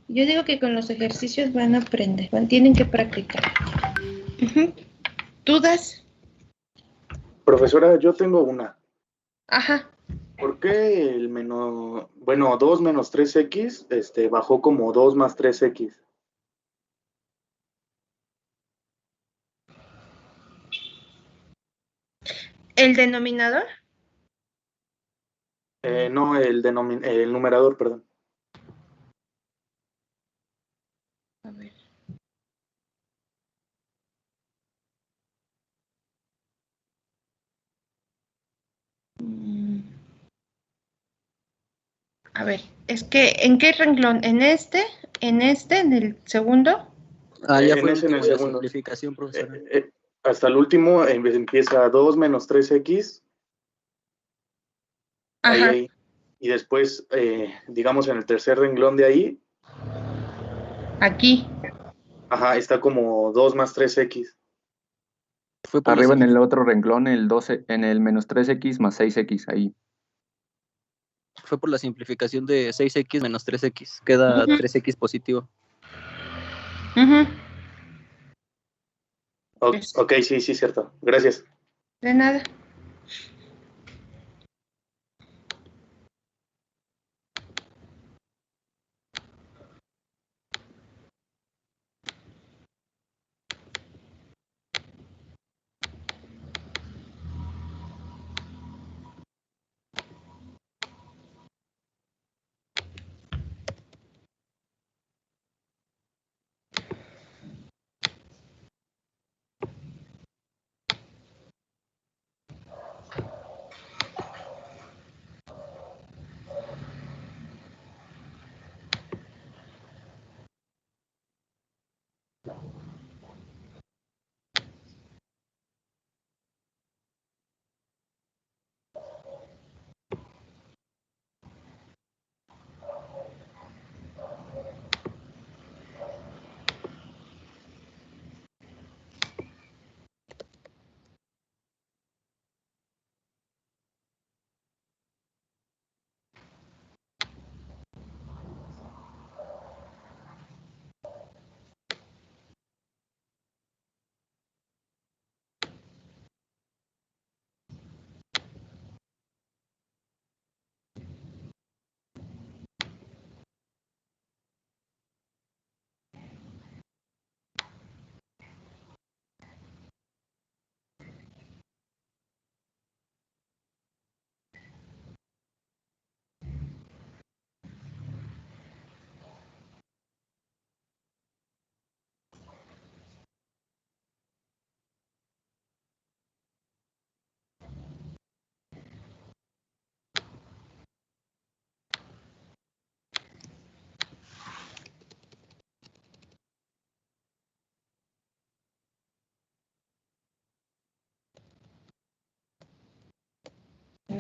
Yo digo que con los ejercicios van a aprender, tienen que practicar. ¿Dudas? Profesora, yo tengo una. Ajá. ¿Por qué el menos, bueno, 2 menos 3x bajó como 2 más 3x? ¿El denominador? No, el numerador, perdón. A ver. A ver, es que, ¿en qué renglón? ¿En este? ¿En el segundo? Ah, ya En fue el ese, en el último, la segundo. simplificación, profesora. Hasta el último empieza 2 menos 3x. Ajá. Ahí. Y después, digamos, en el tercer renglón de ahí, Aquí. ajá, está como 2 más 3x. Fue por la Arriba en el simplificación. otro renglón, el 12, en el menos 3x más 6x, ahí. Fue por la simplificación de 6x menos 3x. Queda 3x positivo. Ok, sí, cierto. Gracias. De nada.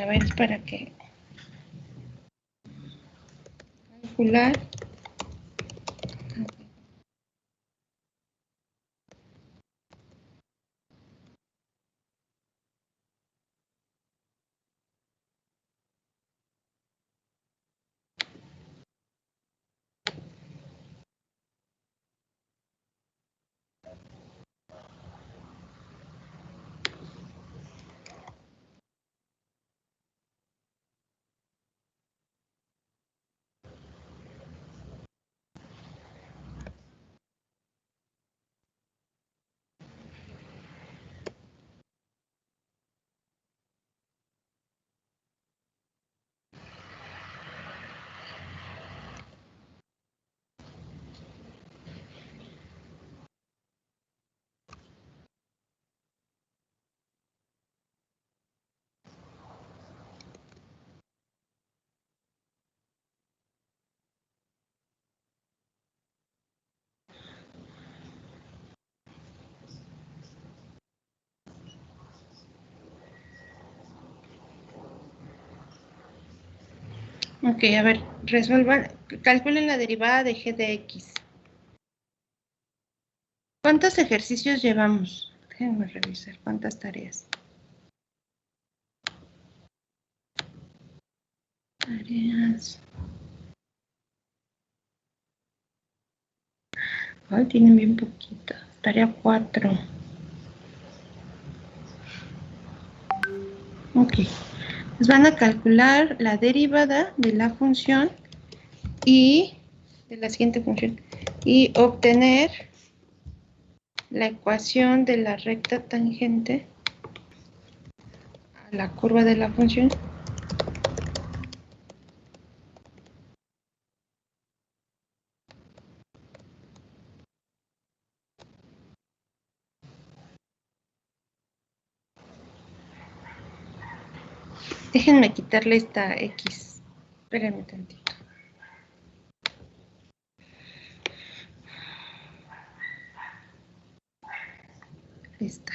Bueno, a ver, es para que calcular. Ok, a ver, resuelvan, calculen la derivada de g de x. ¿Cuántos ejercicios llevamos? Déjenme revisar cuántas tareas. Tareas. Ay, tienen bien poquita. Tarea 4. Ok. Pues van a calcular la derivada de la función y de la siguiente función y obtener la ecuación de la recta tangente a la curva de la función. Déjenme quitarle esta X. Espérenme tantito. Esta.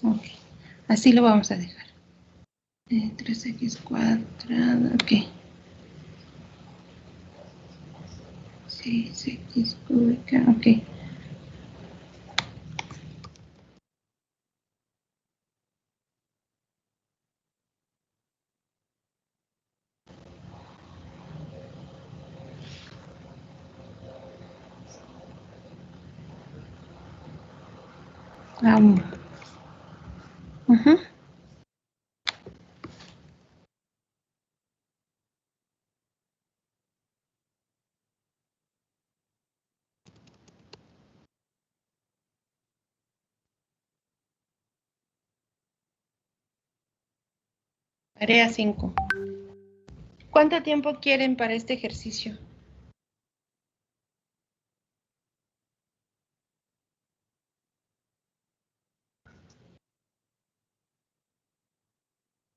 Ok, así lo vamos a dejar. 3x cuadrado, ok. 6x cúbica, ok. Vamos. Tarea 5. ¿Cuánto tiempo quieren para este ejercicio?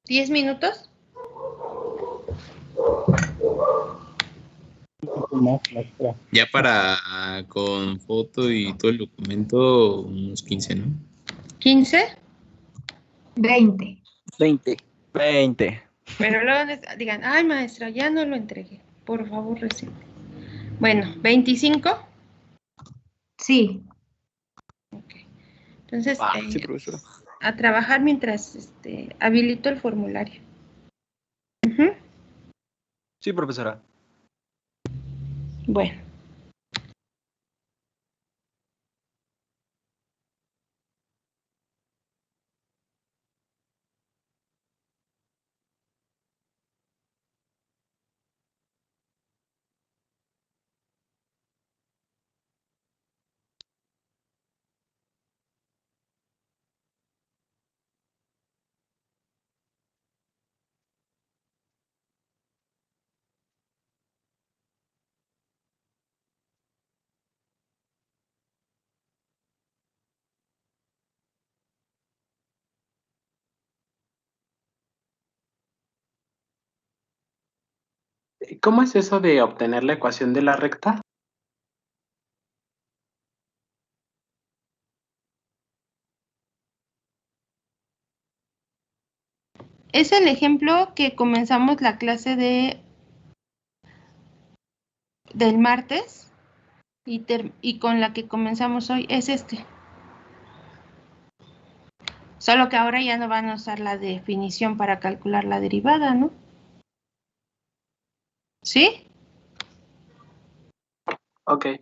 ¿10 minutos? Ya para con foto y todo el documento, unos 15, ¿no? ¿15? 20. 20. Pero luego digan, ay maestra, ya no lo entregué. Por favor, recibe. Bueno, 25. Sí. Ok. Entonces, Sí, profesora. a trabajar mientras habilito el formulario. Sí, profesora. Bueno. ¿Cómo es eso de obtener la ecuación de la recta? Es el ejemplo que comenzamos la clase del martes y con la que comenzamos hoy. Es este. Solo que ahora ya no van a usar la definición para calcular la derivada, ¿no? ¿Sí? Ok.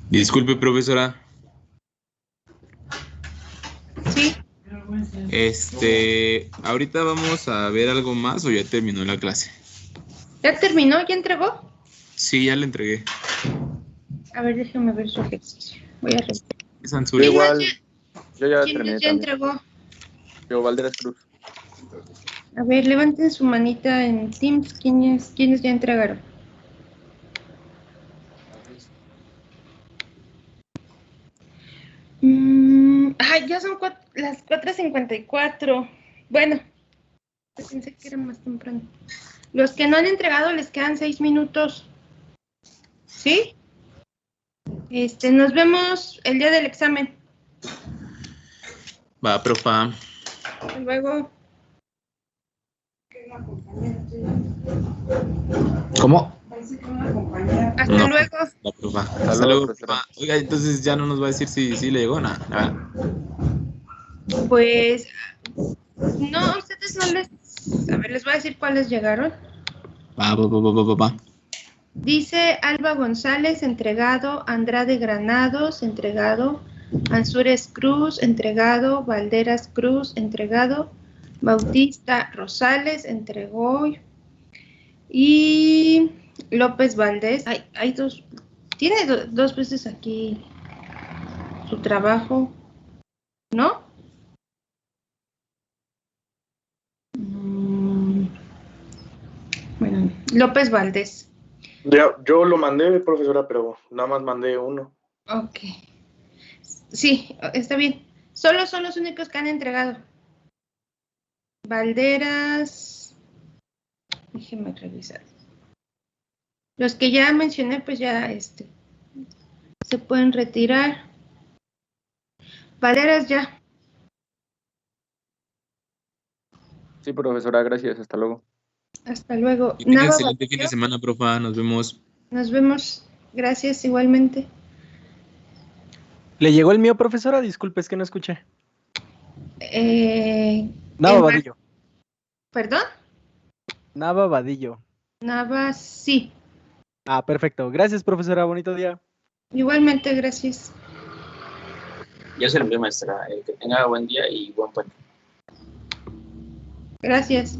Disculpe, profesora. Sí. Ahorita vamos a ver algo más o ya terminó la clase. ¿Ya terminó? ¿Ya entregó? Sí, ya le entregué. A ver, déjame ver su ejercicio. Voy a revisar. Sansuri. Yo igual, yo ya ¿Quién terminé ya también. entregó? Yo, Valderas Cruz. A ver, levanten su manita en Teams. ¿Quiénes ya entregaron? Ya son las 4:54. Bueno, pensé que era más temprano. Los que no han entregado les quedan 6 minutos. ¿Sí? Nos vemos el día del examen. Va, profa. Hasta luego. ¿Cómo? Hasta No, luego. la profa. Hasta luego, profesora. Profa. Oiga, entonces ya no nos va a decir si le llegó nada. Pues, no, a ustedes no les... A ver, les voy a decir cuáles llegaron. Va. Dice Alba González, entregado. Andrade Granados, entregado. Ansúrez Cruz, entregado. Valderas Cruz, entregado. Bautista Rosales, entregó. Y López Valdés, hay dos, tiene dos veces aquí su trabajo, ¿no? Bueno, López Valdés. Yo lo mandé, profesora, pero nada más mandé uno. Ok. Sí, está bien. Solo son los únicos que han entregado. Valderas. Déjeme revisar. Los que ya mencioné, pues ya se pueden retirar. Valderas ya. Sí, profesora, gracias. Hasta luego. Hasta luego. Y tenga Nava excelente fin de Valdés. semana, profa. Nos vemos. Nos vemos. Gracias igualmente. ¿Le llegó el mío, profesora? Disculpe, es que no escuché. Nava Nava Vadillo. ¿Perdón? Nava Vadillo. Nava, sí. Ah, perfecto. Gracias, profesora. Bonito día. Igualmente, gracias. Ya se lo envié, maestra. Que tenga buen día y buen puente. Gracias.